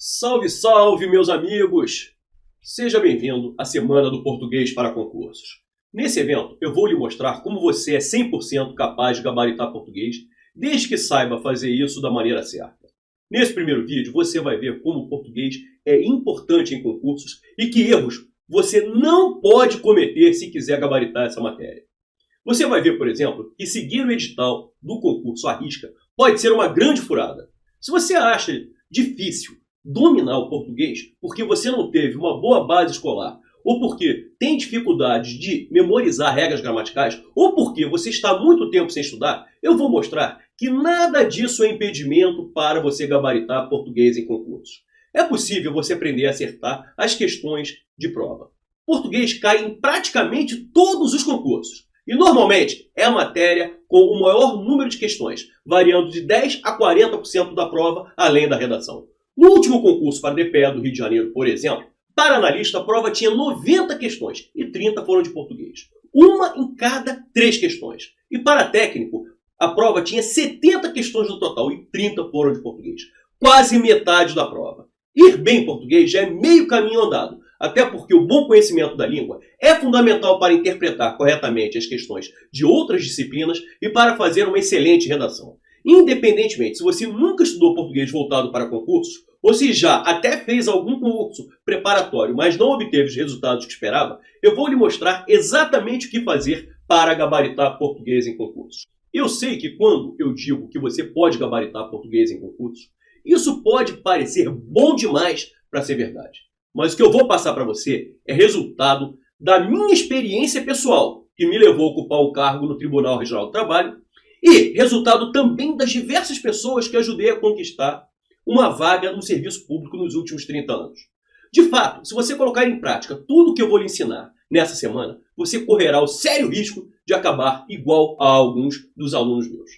Salve, salve, meus amigos! Seja bem-vindo à Semana do Português para Concursos. Nesse evento, eu vou lhe mostrar como você é 100% capaz de gabaritar português, desde que saiba fazer isso da maneira certa. Nesse primeiro vídeo, você vai ver como o português é importante em concursos e que erros você não pode cometer se quiser gabaritar essa matéria. Você vai ver, por exemplo, que seguir o edital do concurso à risca pode ser uma grande furada. Se você acha difícil dominar o português porque você não teve uma boa base escolar, ou porque tem dificuldades de memorizar regras gramaticais, ou porque você está há muito tempo sem estudar, eu vou mostrar que nada disso é impedimento para você gabaritar português em concursos. É possível você aprender a acertar as questões de prova. Português cai em praticamente todos os concursos. E normalmente é a matéria com o maior número de questões, variando de 10% a 40% da prova, além da redação. No último concurso para DPE do Rio de Janeiro, por exemplo, para analista a prova tinha 90 questões e 30 foram de português. Uma em cada 3 questões. E para técnico, a prova tinha 70 questões no total e 30 foram de português. Quase metade da prova. Ir bem em português já é meio caminho andado, até porque o bom conhecimento da língua é fundamental para interpretar corretamente as questões de outras disciplinas e para fazer uma excelente redação. Independentemente se você nunca estudou português voltado para concursos, ou se já até fez algum concurso preparatório, mas não obteve os resultados que esperava, eu vou lhe mostrar exatamente o que fazer para gabaritar português em concursos. Eu sei que quando eu digo que você pode gabaritar português em concursos, isso pode parecer bom demais para ser verdade. Mas o que eu vou passar para você é resultado da minha experiência pessoal, que me levou a ocupar o cargo no Tribunal Regional do Trabalho, e resultado também das diversas pessoas que ajudei a conquistar uma vaga no serviço público nos últimos 30 anos. De fato, se você colocar em prática tudo o que eu vou lhe ensinar nessa semana, você correrá o sério risco de acabar igual a alguns dos alunos meus.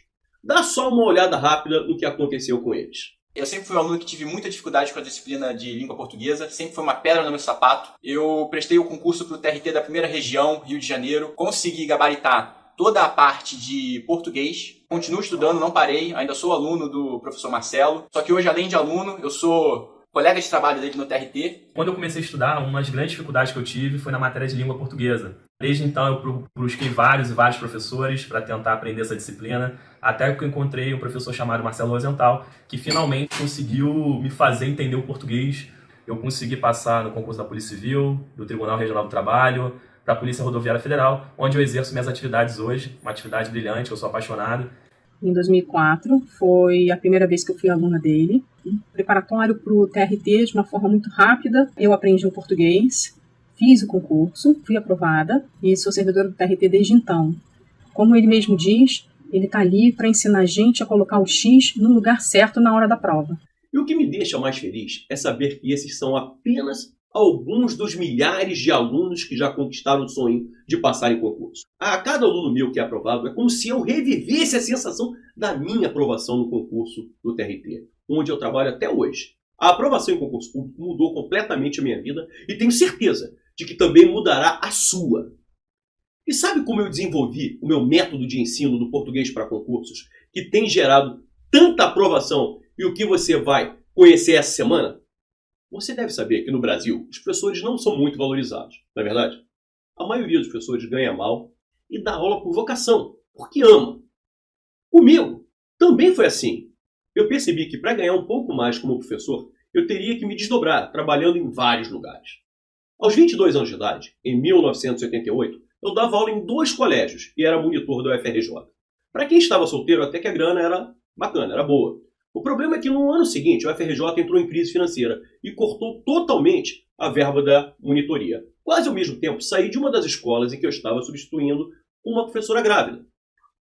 Dá só uma olhada rápida no que aconteceu com eles. Eu sempre fui um aluno que tive muita dificuldade com a disciplina de língua portuguesa, sempre foi uma pedra no meu sapato. Eu prestei o concurso para o TRT da primeira região, Rio de Janeiro, consegui gabaritar toda a parte de português. Continuo estudando, não parei, ainda sou aluno do professor Marcelo. Só que hoje, além de aluno, eu sou colega de trabalho dele no TRT. Quando eu comecei a estudar, uma das grandes dificuldades que eu tive foi na matéria de língua portuguesa. Desde então eu busquei vários professores para tentar aprender essa disciplina, até que eu encontrei um professor chamado Marcelo Rosenthal, que finalmente conseguiu me fazer entender o português. Eu consegui passar no concurso da Polícia Civil, do Tribunal Regional do Trabalho, para a Polícia Rodoviária Federal, onde eu exerço minhas atividades hoje, uma atividade brilhante, eu sou apaixonado. Em 2004, foi a primeira vez que eu fui aluna dele. Preparatório para o TRT de uma forma muito rápida. Eu aprendi o português, fiz o concurso, fui aprovada e sou servidora do TRT desde então. Como ele mesmo diz, ele está ali para ensinar a gente a colocar o X no lugar certo na hora da prova. E o que me deixa mais feliz é saber que esses são apenas alguns dos milhares de alunos que já conquistaram o sonho de passar em concurso. A cada aluno meu que é aprovado é como se eu revivesse a sensação da minha aprovação no concurso do TRT, onde eu trabalho até hoje. A aprovação em concurso público mudou completamente a minha vida e tenho certeza de que também mudará a sua. E sabe como eu desenvolvi o meu método de ensino do português para concursos, que tem gerado tanta aprovação e o que você vai conhecer essa semana? Você deve saber que no Brasil os professores não são muito valorizados, não é verdade? A maioria dos professores ganha mal e dá aula por vocação, porque ama. Comigo também foi assim. Eu percebi que para ganhar um pouco mais como professor, eu teria que me desdobrar, trabalhando em vários lugares. Aos 22 anos de idade, em 1988, eu dava aula em 2 colégios e era monitor do UFRJ. Para quem estava solteiro, até que a grana era bacana, era boa. O problema é que no ano seguinte o UFRJ entrou em crise financeira e cortou totalmente a verba da monitoria. Quase ao mesmo tempo saí de uma das escolas em que eu estava substituindo uma professora grávida.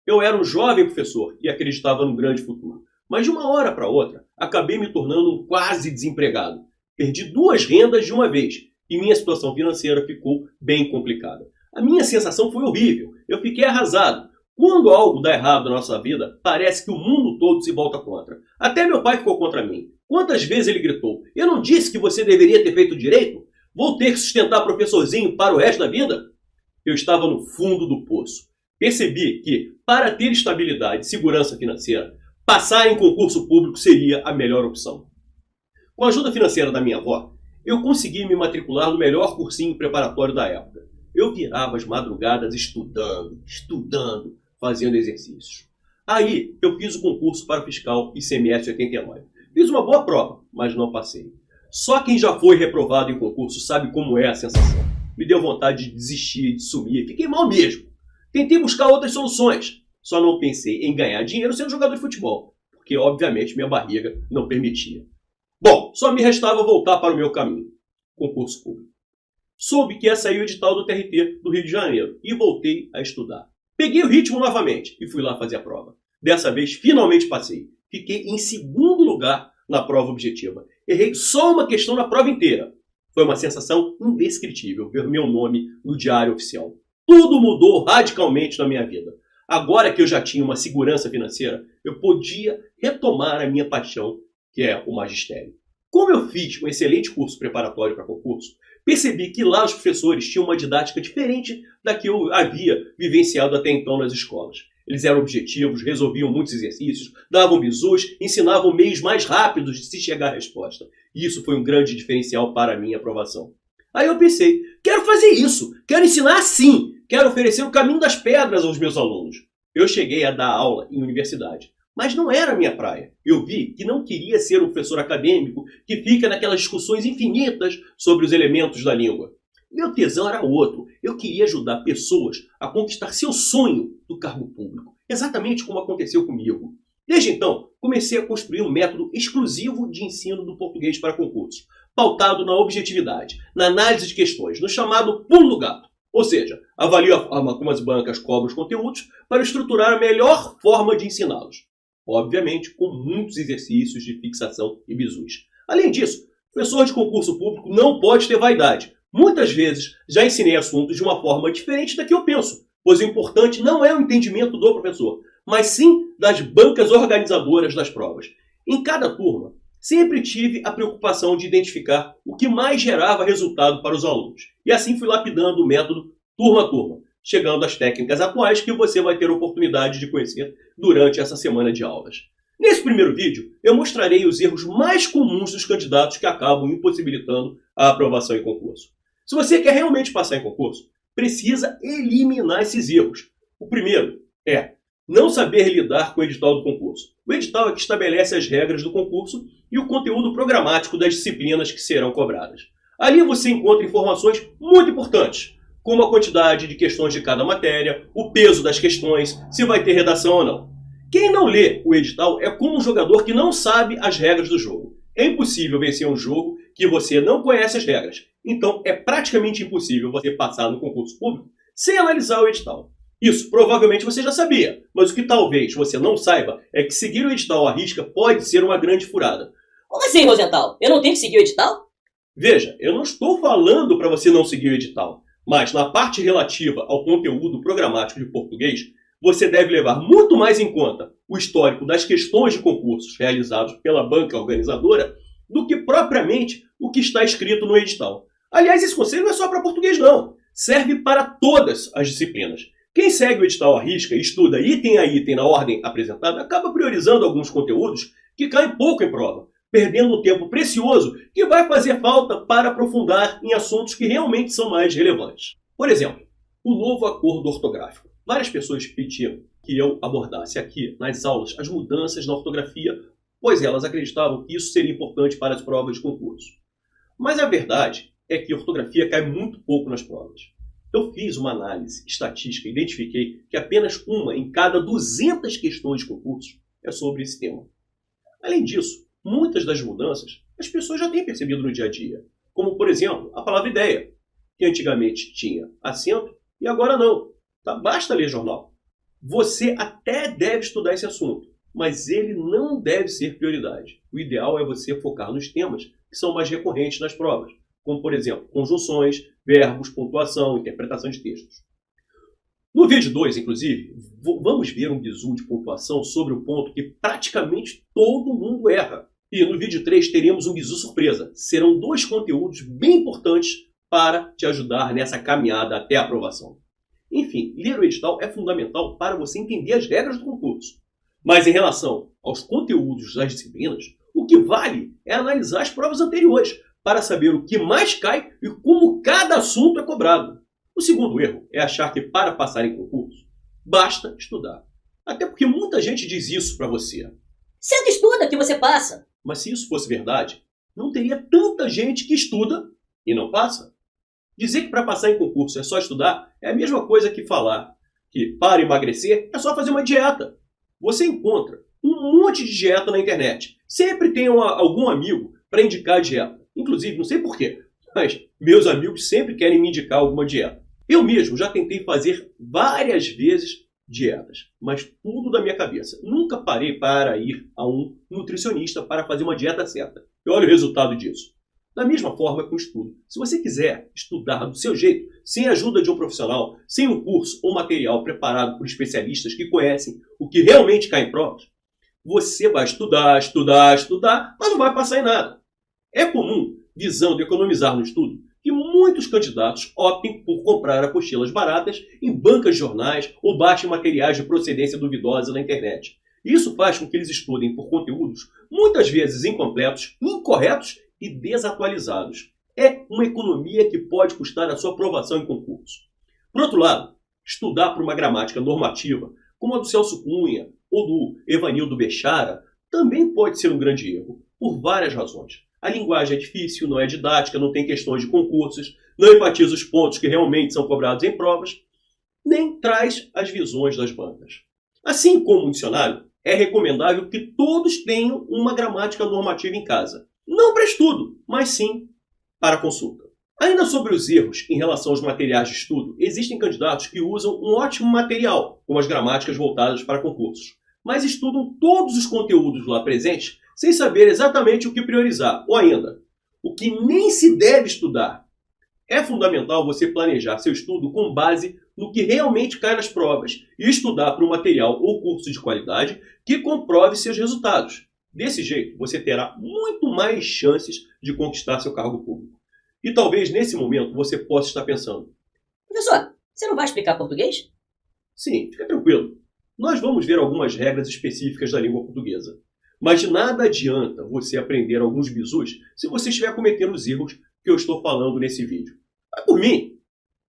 Eu era um jovem professor e acreditava no grande futuro. Mas de uma hora para outra, acabei me tornando um quase desempregado. Perdi 2 rendas de uma vez e minha situação financeira ficou bem complicada. A minha sensação foi horrível. Eu fiquei arrasado. Quando algo dá errado na nossa vida, parece que o mundo todo se volta contra. Até meu pai ficou contra mim. Quantas vezes ele gritou: "Eu não disse que você deveria ter feito direito? Vou ter que sustentar professorzinho para o resto da vida?" Eu estava no fundo do poço. Percebi que, para ter estabilidade e segurança financeira, passar em concurso público seria a melhor opção. Com a ajuda financeira da minha avó, eu consegui me matricular no melhor cursinho preparatório da época. Eu virava as madrugadas estudando, fazendo exercícios. Aí eu fiz o concurso para fiscal ICMS 89. Fiz uma boa prova, mas não passei. Só quem já foi reprovado em concurso sabe como é a sensação. Me deu vontade de desistir, de sumir. Fiquei mal mesmo. Tentei buscar outras soluções. Só não pensei em ganhar dinheiro sendo jogador de futebol, porque obviamente minha barriga não permitia. Bom, só me restava voltar para o meu caminho. Concurso público. Soube que ia sair o edital do TRT do Rio de Janeiro e voltei a estudar. Peguei o ritmo novamente e fui lá fazer a prova. Dessa vez, finalmente passei. Fiquei em segundo lugar na prova objetiva. Errei só uma questão na prova inteira. Foi uma sensação indescritível ver meu nome no diário oficial. Tudo mudou radicalmente na minha vida. Agora que eu já tinha uma segurança financeira, eu podia retomar a minha paixão, que é o magistério. Como eu fiz um excelente curso preparatório para concurso, percebi que lá os professores tinham uma didática diferente da que eu havia vivenciado até então nas escolas. Eles eram objetivos, resolviam muitos exercícios, davam bisus, ensinavam meios mais rápidos de se chegar à resposta. E isso foi um grande diferencial para a minha aprovação. Aí eu pensei, quero fazer isso, quero ensinar assim, quero oferecer o caminho das pedras aos meus alunos. Eu cheguei a dar aula em universidade, mas não era a minha praia. Eu vi que não queria ser um professor acadêmico que fica naquelas discussões infinitas sobre os elementos da língua. Meu tesão era outro. Eu queria ajudar pessoas a conquistar seu sonho do cargo público, exatamente como aconteceu comigo. Desde então, comecei a construir um método exclusivo de ensino do português para concursos, pautado na objetividade, na análise de questões, no chamado pulo do gato. Ou seja, avalio a forma como as bancas cobram os conteúdos para estruturar a melhor forma de ensiná-los. Obviamente, com muitos exercícios de fixação e bisus. Além disso, o professor de concurso público não pode ter vaidade. Muitas vezes já ensinei assuntos de uma forma diferente da que eu penso, pois o importante não é o entendimento do professor, mas sim das bancas organizadoras das provas. Em cada turma, sempre tive a preocupação de identificar o que mais gerava resultado para os alunos. E assim fui lapidando o método turma a turma, chegando às técnicas atuais que você vai ter oportunidade de conhecer durante essa semana de aulas. Nesse primeiro vídeo, eu mostrarei os erros mais comuns dos candidatos que acabam impossibilitando a aprovação em concurso. Se você quer realmente passar em concurso, precisa eliminar esses erros. O primeiro é não saber lidar com o edital do concurso. O edital é que estabelece as regras do concurso e o conteúdo programático das disciplinas que serão cobradas. Ali você encontra informações muito importantes, como a quantidade de questões de cada matéria, o peso das questões, se vai ter redação ou não. Quem não lê o edital é como um jogador que não sabe as regras do jogo. É impossível vencer um jogo que você não conhece as regras. Então é praticamente impossível você passar no concurso público sem analisar o edital. Isso provavelmente você já sabia, mas o que talvez você não saiba é que seguir o edital à risca pode ser uma grande furada. Como assim, Rosenthal? Eu não tenho que seguir o edital? Veja, eu não estou falando para você não seguir o edital, mas na parte relativa ao conteúdo programático de português, você deve levar muito mais em conta o histórico das questões de concursos realizados pela banca organizadora do que propriamente o que está escrito no edital. Aliás, esse conselho não é só para português, não. Serve para todas as disciplinas. Quem segue o edital à risca e estuda item a item na ordem apresentada acaba priorizando alguns conteúdos que caem pouco em prova, perdendo um tempo precioso que vai fazer falta para aprofundar em assuntos que realmente são mais relevantes. Por exemplo, o novo acordo ortográfico. Várias pessoas pediam que eu abordasse aqui nas aulas as mudanças na ortografia, pois elas acreditavam que isso seria importante para as provas de concurso. Mas a verdade é que a ortografia cai muito pouco nas provas. Eu fiz uma análise estatística e identifiquei que apenas uma em cada 200 questões de concurso é sobre esse tema. Além disso, muitas das mudanças as pessoas já têm percebido no dia a dia, como, por exemplo, a palavra ideia, que antigamente tinha acento e agora não. Tá? Basta ler jornal. Você até deve estudar esse assunto, mas ele não deve ser prioridade. O ideal é você focar nos temas que são mais recorrentes nas provas, como, por exemplo, conjunções, verbos, pontuação, interpretação de textos. No vídeo 2, inclusive, vamos ver um bizu de pontuação sobre o ponto que praticamente todo mundo erra. E no vídeo 3 teremos um bizu surpresa. Serão 2 conteúdos bem importantes para te ajudar nessa caminhada até a aprovação. Enfim, ler o edital é fundamental para você entender as regras do concurso. Mas em relação aos conteúdos das disciplinas, o O que vale é analisar as provas anteriores para saber o que mais cai e como cada assunto é cobrado. O segundo erro é achar que para passar em concurso, basta estudar. Até porque muita gente diz isso para você. Senta e estuda que você passa. Mas se isso fosse verdade, não teria tanta gente que estuda e não passa. Dizer que para passar em concurso é só estudar é a mesma coisa que falar que para emagrecer é só fazer uma dieta. Você encontra um monte de dieta na internet. Sempre tem algum amigo para indicar a dieta. Inclusive, não sei porquê, mas meus amigos sempre querem me indicar alguma dieta. Eu mesmo já tentei fazer várias vezes dietas, mas tudo da minha cabeça. Nunca parei para ir a um nutricionista para fazer uma dieta certa. E olha o resultado disso. Da mesma forma com o estudo. Se você quiser estudar do seu jeito, sem a ajuda de um profissional, sem um curso ou material preparado por especialistas que conhecem o que realmente cai em provas, você vai estudar, mas não vai passar em nada. É comum, visando economizar no estudo, que muitos candidatos optem por comprar apostilas baratas em bancas de jornais ou baixem materiais de procedência duvidosa na internet. Isso faz com que eles estudem por conteúdos muitas vezes incompletos, incorretos e desatualizados. É uma economia que pode custar a sua aprovação em concurso. Por outro lado, estudar por uma gramática normativa, como a do Celso Cunha ou do Evanildo Bechara, também pode ser um grande erro, por várias razões. A linguagem é difícil, não é didática, não tem questões de concursos, não enfatiza os pontos que realmente são cobrados em provas, nem traz as visões das bancas. Assim como um dicionário, é recomendável que todos tenham uma gramática normativa em casa. Não para estudo, mas sim para consulta. Ainda sobre os erros em relação aos materiais de estudo, existem candidatos que usam um ótimo material, como as gramáticas voltadas para concursos, mas estudam todos os conteúdos lá presentes sem saber exatamente o que priorizar, ou ainda, o que nem se deve estudar. É fundamental você planejar seu estudo com base no que realmente cai nas provas e estudar para um material ou curso de qualidade que comprove seus resultados. Desse jeito, você terá muito mais chances de conquistar seu cargo público. E talvez nesse momento você possa estar pensando: Professor, você não vai explicar português? sim, fica tranquilo. Nós vamos ver algumas regras específicas da língua portuguesa. Mas de nada adianta você aprender alguns bizus se você estiver cometendo os erros que eu estou falando nesse vídeo. Vai por mim,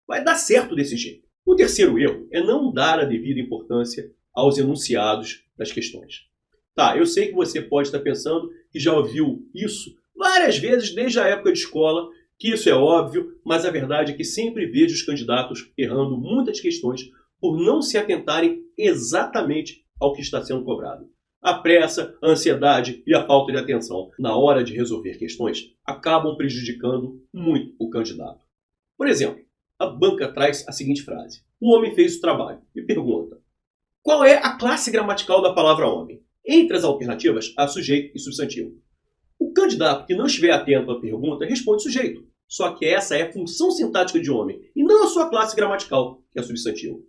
vai dar certo desse jeito. O terceiro erro é não dar a devida importância aos enunciados das questões. Tá, eu sei que você pode estar pensando que já ouviu isso várias vezes desde a época de escola, que isso é óbvio, mas a verdade é que sempre vejo os candidatos errando muitas questões por não se atentarem exatamente ao que está sendo cobrado. A pressa, a ansiedade e a falta de atenção na hora de resolver questões acabam prejudicando muito o candidato. Por exemplo, a banca traz a seguinte frase: o homem fez o trabalho, e pergunta: qual é a classe gramatical da palavra homem? Entre as alternativas, há sujeito e substantivo. O candidato que não estiver atento à pergunta responde sujeito, só que essa é a função sintática de homem, e não a sua classe gramatical, que é substantivo.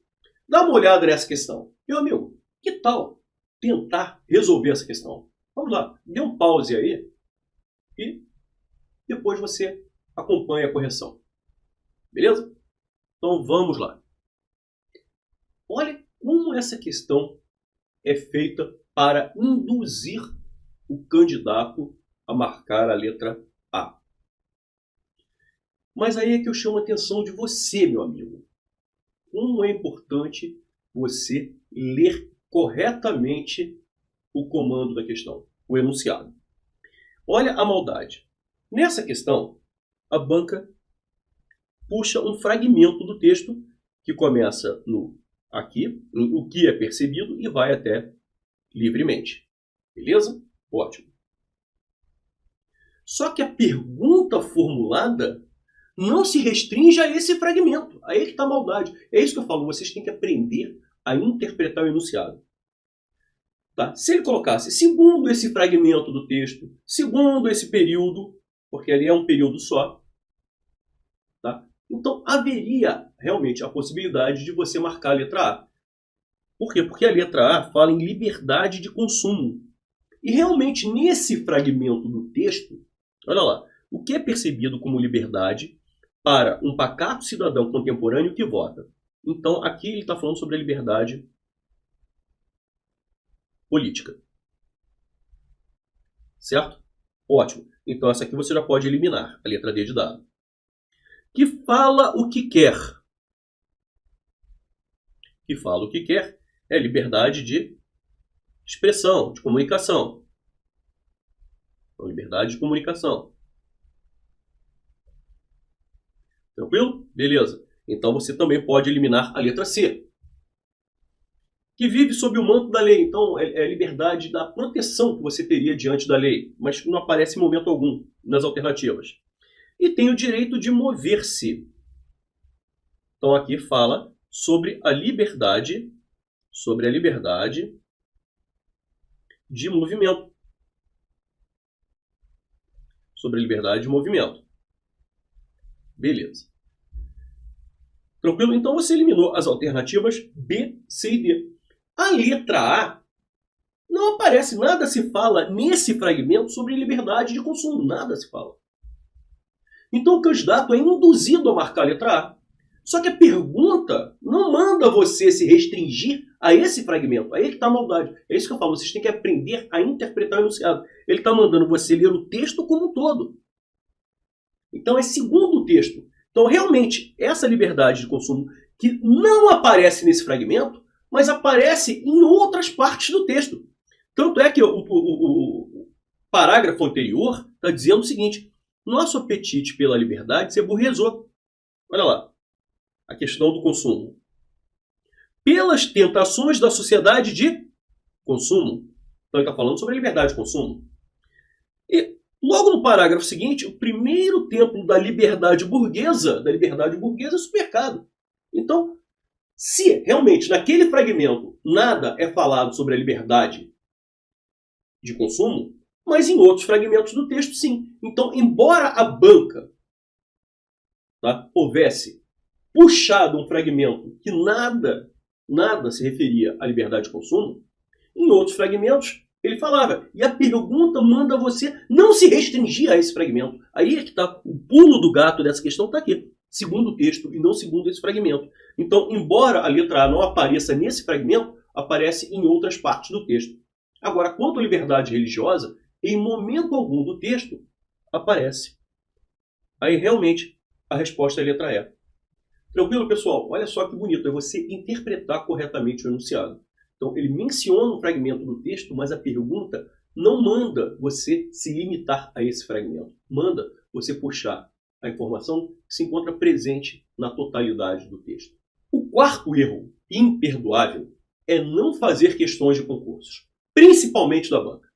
Dá uma olhada nessa questão. Meu amigo, que tal tentar resolver essa questão? Vamos lá, dê um pause aí e depois você acompanha a correção. Beleza? Então vamos lá. Olha como essa questão é feita para induzir o candidato a marcar a letra A. Mas aí é que eu chamo a atenção de você, meu amigo. Como é importante você ler corretamente o comando da questão, o enunciado. Olha a maldade. Nessa questão, a banca puxa um fragmento do texto que começa no aqui, o que é percebido, e vai até livremente. Beleza? Ótimo. Só que a pergunta formulada não se restringe a esse fragmento. Aí que está a maldade. É isso que eu falo, vocês têm que aprender a interpretar o enunciado. Tá? Se ele colocasse segundo esse fragmento do texto, segundo esse período, porque ali é um período só, tá? Então haveria realmente a possibilidade de você marcar a letra A. Por quê? Porque a letra A fala em liberdade de consumo. E realmente nesse fragmento do texto, olha lá, o que é percebido como liberdade para um pacato cidadão contemporâneo que vota? Então aqui ele está falando sobre a liberdade política. Certo? Ótimo. Então essa aqui você já pode eliminar, a letra D de dado. Que fala o que quer. Que fala o que quer é liberdade de expressão, de comunicação. Então, liberdade de comunicação. Tranquilo? Beleza. Então você também pode eliminar a letra C. Que vive sob o manto da lei. Então é a liberdade da proteção que você teria diante da lei, mas não aparece em momento algum nas alternativas. E tem o direito de mover-se. Então aqui fala sobre a liberdade de movimento. Sobre a liberdade de movimento. Beleza. Tranquilo? Então você eliminou as alternativas B, C e D. A letra A, não aparece, nada se fala nesse fragmento sobre liberdade de consumo, nada se fala. Então o candidato é induzido a marcar a letra A. Só que a pergunta não manda você se restringir a esse fragmento. Aí que está a maldade. É isso que eu falo, vocês têm que aprender a interpretar o enunciado. Ele está mandando você ler o texto como um todo. Então é segundo o texto. Então realmente, essa liberdade de consumo que não aparece nesse fragmento, mas aparece em outras partes do texto. Tanto é que o parágrafo anterior está dizendo o seguinte: nosso apetite pela liberdade se aborrezou. Olha lá, a questão do consumo. Pelas tentações da sociedade de consumo. Então ele está falando sobre a liberdade de consumo. E logo no parágrafo seguinte, o primeiro templo da liberdade burguesa é o supermercado. Então, se realmente naquele fragmento nada é falado sobre a liberdade de consumo, mas em outros fragmentos do texto sim. Então, embora a banca houvesse puxado um fragmento que nada se referia à liberdade de consumo, em outros fragmentos ele falava. E a pergunta manda você não se restringir a esse fragmento. Aí é que está o pulo do gato dessa questão, está aqui. Segundo o texto e não segundo esse fragmento. Então, embora a letra A não apareça nesse fragmento, aparece em outras partes do texto. Agora, quanto à liberdade religiosa, em momento algum do texto aparece. Aí, realmente, a resposta é a letra E. Tranquilo, pessoal? Olha só que bonito, é você interpretar corretamente o enunciado. Então, ele menciona um fragmento do texto, mas a pergunta não manda você se limitar a esse fragmento. Manda você puxar a informação que se encontra presente na totalidade do texto. O quarto erro imperdoável é não fazer questões de concursos, principalmente da banca.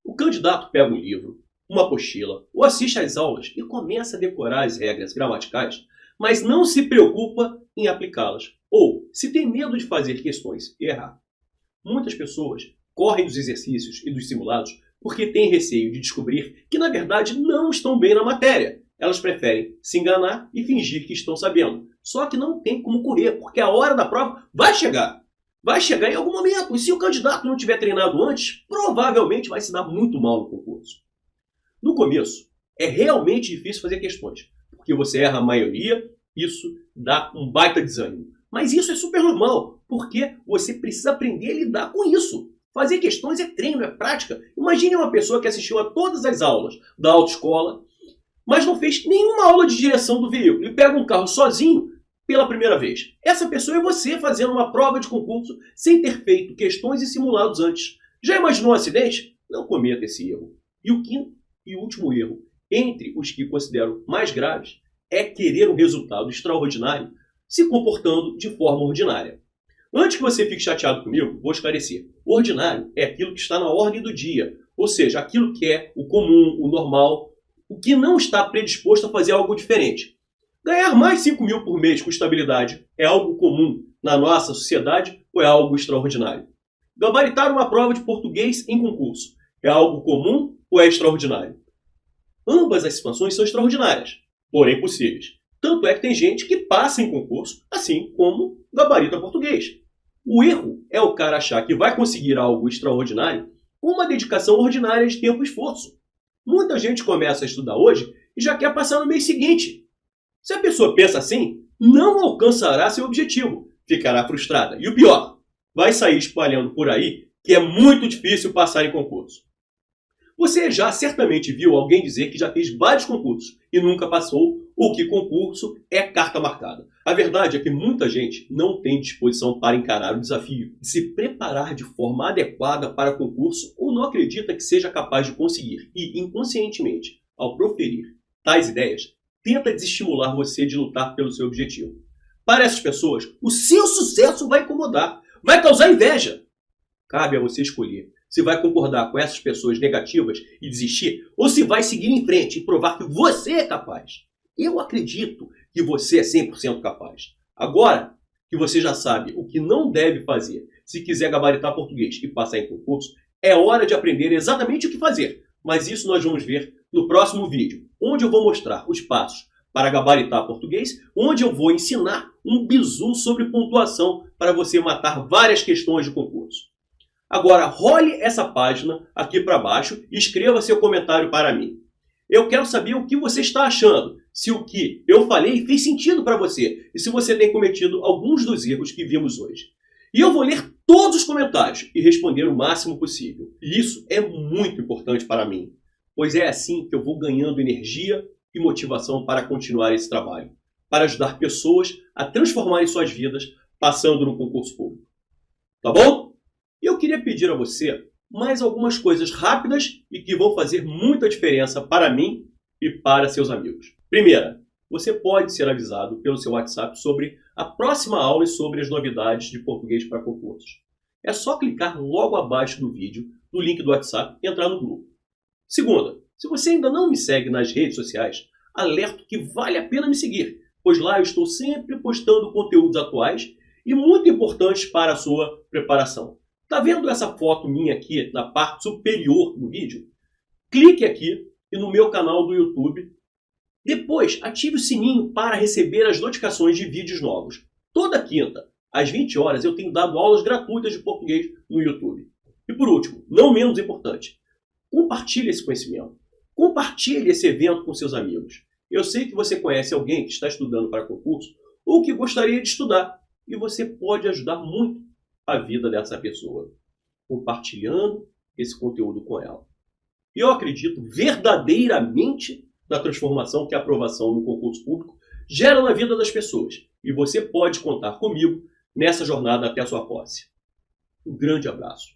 O candidato pega um livro, uma apostila, ou assiste às aulas e começa a decorar as regras gramaticais, mas não se preocupa em aplicá-las, ou se tem medo de fazer questões e errar. Muitas pessoas correm dos exercícios e dos simulados porque têm receio de descobrir que, na verdade, não estão bem na matéria. Elas preferem se enganar e fingir que estão sabendo. Só que não tem como correr, porque a hora da prova vai chegar. Vai chegar em algum momento. E se o candidato não tiver treinado antes, provavelmente vai se dar muito mal no concurso. No começo, é realmente difícil fazer questões, porque você erra a maioria, isso dá um baita desânimo. Mas isso é super normal, porque você precisa aprender a lidar com isso. Fazer questões é treino, é prática. Imagine uma pessoa que assistiu a todas as aulas da autoescola, mas não fez nenhuma aula de direção do veículo e pega um carro sozinho pela primeira vez. Essa pessoa é você fazendo uma prova de concurso sem ter feito questões e simulados antes. Já imaginou um acidente? Não cometa esse erro. E o quinto e último erro, entre os que considero mais graves, é querer um resultado extraordinário se comportando de forma ordinária. Antes que você fique chateado comigo, vou esclarecer. O ordinário é aquilo que está na ordem do dia, ou seja, aquilo que é o comum, o normal, o que não está predisposto a fazer algo diferente. Ganhar mais 5 mil por mês com estabilidade é algo comum na nossa sociedade ou é algo extraordinário? Gabaritar uma prova de português em concurso é algo comum ou é extraordinário? Ambas as situações são extraordinárias, porém possíveis. Tanto é que tem gente que passa em concurso, assim como gabarita português. O erro é o cara achar que vai conseguir algo extraordinário com uma dedicação ordinária de tempo e esforço. Muita gente começa a estudar hoje e já quer passar no mês seguinte. Se a pessoa pensa assim, não alcançará seu objetivo, ficará frustrada. E o pior, vai sair espalhando por aí que é muito difícil passar em concurso. Você já certamente viu alguém dizer que já fez vários concursos e nunca passou, ou que concurso é carta marcada. A verdade é que muita gente não tem disposição para encarar o desafio de se preparar de forma adequada para concurso ou não acredita que seja capaz de conseguir e, inconscientemente, ao proferir tais ideias, tenta desestimular você de lutar pelo seu objetivo. Para essas pessoas, o seu sucesso vai incomodar, vai causar inveja. Cabe a você escolher se vai concordar com essas pessoas negativas e desistir, ou se vai seguir em frente e provar que você é capaz. Eu acredito que você é 100% capaz. Agora que você já sabe o que não deve fazer se quiser gabaritar português e passar em concurso, é hora de aprender exatamente o que fazer. Mas isso nós vamos ver no próximo vídeo, onde eu vou mostrar os passos para gabaritar português, onde eu vou ensinar um bizu sobre pontuação para você matar várias questões de concurso. Agora, role essa página aqui para baixo e escreva seu comentário para mim. Eu quero saber o que você está achando, se o que eu falei fez sentido para você e se você tem cometido alguns dos erros que vimos hoje. E eu vou ler todos os comentários e responder o máximo possível. E isso é muito importante para mim, pois é assim que eu vou ganhando energia e motivação para continuar esse trabalho, para ajudar pessoas a transformarem suas vidas passando no concurso público. Tá bom? E eu queria pedir a você mais algumas coisas rápidas e que vão fazer muita diferença para mim e para seus amigos. Primeira, você pode ser avisado pelo seu WhatsApp sobre a próxima aula e sobre as novidades de português para concursos. É só clicar logo abaixo do vídeo, no link do WhatsApp, e entrar no grupo. Segunda, se você ainda não me segue nas redes sociais, alerto que vale a pena me seguir, pois lá eu estou sempre postando conteúdos atuais e muito importantes para a sua preparação. Tá vendo essa foto minha aqui na parte superior do vídeo? Clique aqui e no meu canal do YouTube. Depois, ative o sininho para receber as notificações de vídeos novos. Toda quinta, às 20 horas, eu tenho dado aulas gratuitas de português no YouTube. E por último, não menos importante, compartilhe esse conhecimento. Compartilhe esse evento com seus amigos. Eu sei que você conhece alguém que está estudando para concurso ou que gostaria de estudar e você pode ajudar muito a vida dessa pessoa, compartilhando esse conteúdo com ela. E eu acredito verdadeiramente na transformação que a aprovação no concurso público gera na vida das pessoas. E você pode contar comigo nessa jornada até a sua posse. Um grande abraço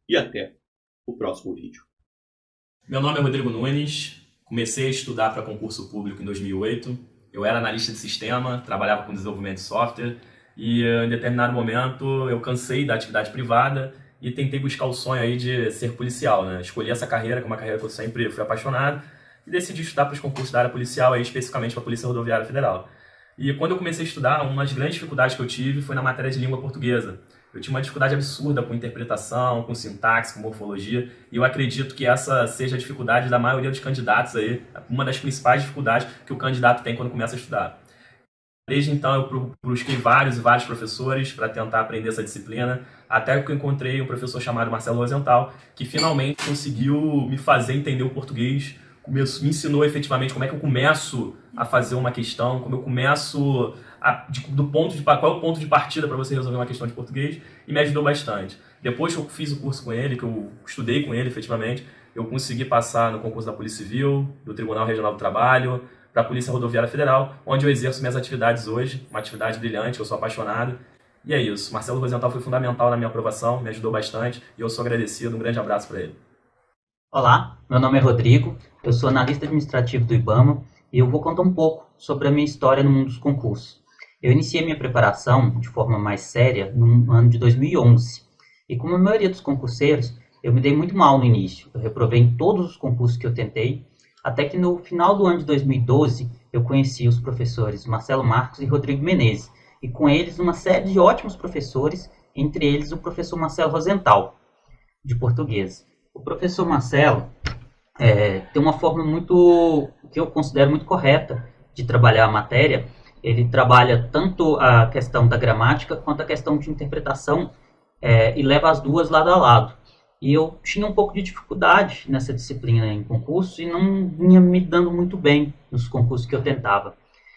e até o próximo vídeo. Meu nome é Rodrigo Nunes, comecei a estudar para concurso público em 2008. Eu era analista de sistema, trabalhava com desenvolvimento de software. E em determinado momento eu cansei da atividade privada e tentei buscar o sonho aí de ser policial, né? Escolhi essa carreira, que é uma carreira que eu sempre fui apaixonado, e decidi estudar para os concursos da área policial, aí, especificamente para a Polícia Rodoviária Federal. E quando eu comecei a estudar, uma das grandes dificuldades que eu tive foi na matéria de língua portuguesa. Eu tinha uma dificuldade absurda com interpretação, com sintaxe, com morfologia, e eu acredito que essa seja a dificuldade da maioria dos candidatos aí, uma das principais dificuldades que o candidato tem quando começa a estudar. Desde então eu busquei vários professores para tentar aprender essa disciplina, até que eu encontrei um professor chamado Marcelo Rosenthal, que finalmente conseguiu me fazer entender o português, me ensinou efetivamente como é que eu começo a fazer uma questão, como eu começo, qual é o ponto de partida para você resolver uma questão de português, e me ajudou bastante. Depois que eu fiz o curso com ele, que eu estudei com ele efetivamente, eu consegui passar no concurso da Polícia Civil, do Tribunal Regional do Trabalho, para a Polícia Rodoviária Federal, onde eu exerço minhas atividades hoje, uma atividade brilhante, eu sou apaixonado. E é isso, Marcelo Rosenthal foi fundamental na minha aprovação, me ajudou bastante e eu sou agradecido, um grande abraço para ele. Olá, meu nome é Rodrigo, eu sou analista administrativo do IBAMA e eu vou contar um pouco sobre a minha história no mundo dos concursos. Eu iniciei minha preparação de forma mais séria no ano de 2011 e como a maioria dos concurseiros, eu me dei muito mal no início, eu reprovei em todos os concursos que eu tentei, até que no final do ano de 2012 eu conheci os professores Marcelo Marcos e Rodrigo Menezes, e com eles uma série de ótimos professores, entre eles o professor Marcelo Rosenthal, de português. O professor Marcelo tem uma forma que eu considero muito correta de trabalhar a matéria. Ele trabalha tanto a questão da gramática quanto a questão de interpretação e leva as duas lado a lado. E eu tinha um pouco de dificuldade nessa disciplina em concurso e não vinha me dando muito bem nos concursos que eu tentava.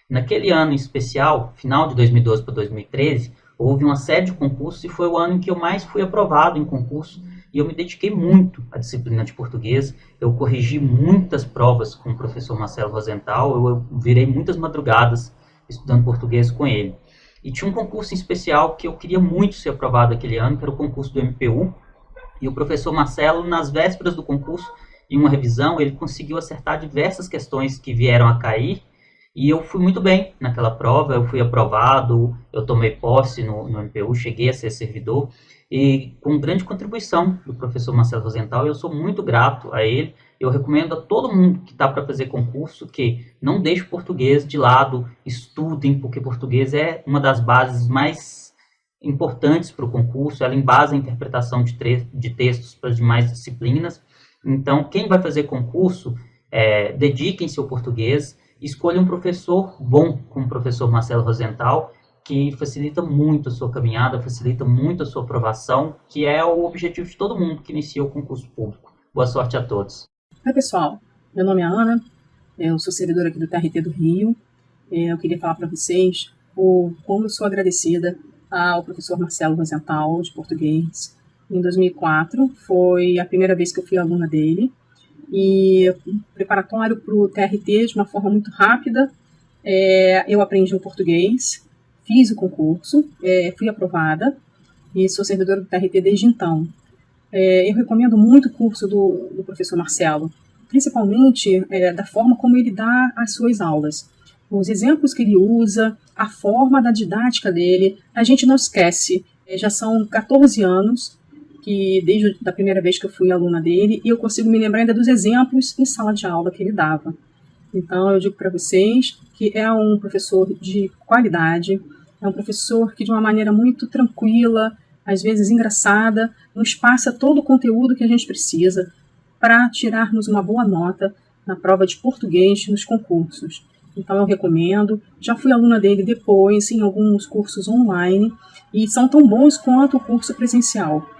Naquele ano em especial, final de 2012 para 2013, houve uma série de concursos e foi o ano em que eu mais fui aprovado em concurso e eu me dediquei muito à disciplina de português. Eu corrigi muitas provas com o professor Marcelo Rosenthal, eu virei muitas madrugadas estudando português com ele. E tinha um concurso em especial que eu queria muito ser aprovado aquele ano, que era o concurso do MPU, e o professor Marcelo, nas vésperas do concurso, em uma revisão, ele conseguiu acertar diversas questões que vieram a cair, e eu fui muito bem naquela prova, eu fui aprovado, eu tomei posse no MPU, cheguei a ser servidor, e com grande contribuição do professor Marcelo Rosenthal, eu sou muito grato a ele. Eu recomendo a todo mundo que está para fazer concurso que não deixe o português de lado, estudem, porque português é uma das bases mais importantes para o concurso, ela embasa a interpretação de textos para as demais disciplinas. Então, quem vai fazer concurso, dediquem-se ao português, escolha um professor bom, como o professor Marcelo Rosenthal, que facilita muito a sua caminhada, facilita muito a sua aprovação, que é o objetivo de todo mundo que inicia o concurso público. Boa sorte a todos. Oi, pessoal. Meu nome é Ana, eu sou servidora aqui do TRT do Rio. Eu queria falar para vocês como eu sou agradecida ao professor Marcelo Rosenthal, de português. Em 2004, foi a primeira vez que eu fui aluna dele. E preparatório para o TRT de uma forma muito rápida, eu aprendi o português, fiz o concurso, fui aprovada e sou servidora do TRT desde então. Eu recomendo muito o curso do professor Marcelo, principalmente da forma como ele dá as suas aulas. Os exemplos que ele usa, a forma da didática dele, a gente não esquece. Já são 14 anos que desde a primeira vez que eu fui aluna dele, e eu consigo me lembrar ainda dos exemplos em sala de aula que ele dava. Então eu digo para vocês que é um professor de qualidade, é um professor que de uma maneira muito tranquila, às vezes engraçada, nos passa todo o conteúdo que a gente precisa para tirarmos uma boa nota na prova de português nos concursos. Então eu recomendo, já fui aluna dele depois em alguns cursos online e são tão bons quanto o curso presencial.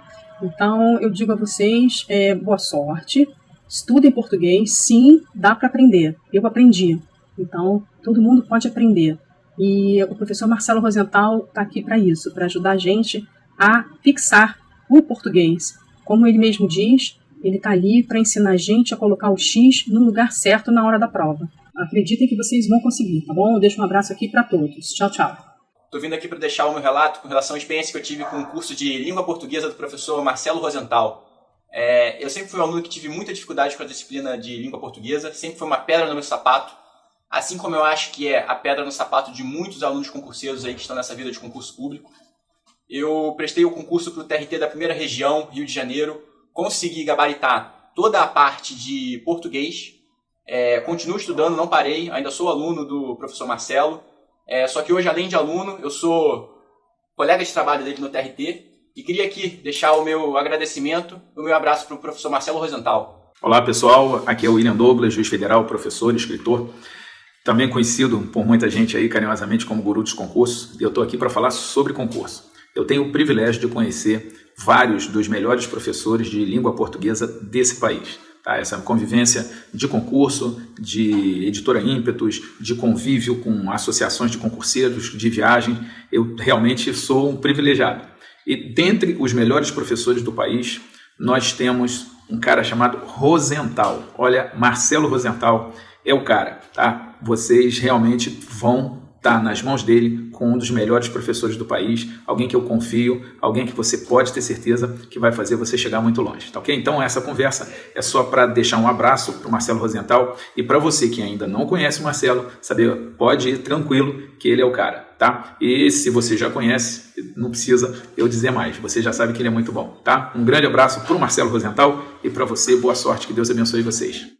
Então eu digo a vocês, boa sorte, estudem português, sim, dá para aprender, eu aprendi, então todo mundo pode aprender. E o professor Marcelo Rosenthal está aqui para isso, para ajudar a gente a fixar o português. Como ele mesmo diz, ele está ali para ensinar a gente a colocar o X no lugar certo na hora da prova. Acreditem que vocês vão conseguir, tá bom? Eu deixo um abraço aqui para todos. Tchau, tchau. Estou vindo aqui para deixar o meu relato com relação à experiência que eu tive com o curso de língua portuguesa do professor Marcelo Rosenthal. Eu sempre fui um aluno que tive muita dificuldade com a disciplina de língua portuguesa, sempre foi uma pedra no meu sapato, assim como eu acho que é a pedra no sapato de muitos alunos concurseiros aí que estão nessa vida de concurso público. Eu prestei o concurso para o TRT da primeira região, Rio de Janeiro, consegui gabaritar toda a parte de português, continuo estudando, não parei, ainda sou aluno do professor Marcelo, só que hoje, além de aluno, eu sou colega de trabalho dele no TRT e queria aqui deixar o meu agradecimento e o meu abraço para o professor Marcelo Rosenthal. Olá pessoal, aqui é o William Douglas, juiz federal, professor e escritor, também conhecido por muita gente aí carinhosamente como guru dos concursos, e eu estou aqui para falar sobre concurso. Eu tenho o privilégio de conhecer vários dos melhores professores de língua portuguesa desse país. Essa convivência de concurso, de editora ímpetus, de convívio com associações de concurseiros, de viagem, eu realmente sou um privilegiado. E dentre os melhores professores do país, nós temos um cara chamado Rosenthal. Olha, Marcelo Rosenthal é o cara, tá? Vocês realmente vão estar nas mãos dele com um dos melhores professores do país, alguém que eu confio, alguém que você pode ter certeza que vai fazer você chegar muito longe, tá ok? Então essa conversa é só para deixar um abraço para o Marcelo Rosenthal e para você que ainda não conhece o Marcelo, saber, pode ir tranquilo que ele é o cara, tá? E se você já conhece, não precisa eu dizer mais, você já sabe que ele é muito bom, tá? Um grande abraço para o Marcelo Rosenthal e para você, boa sorte, que Deus abençoe vocês.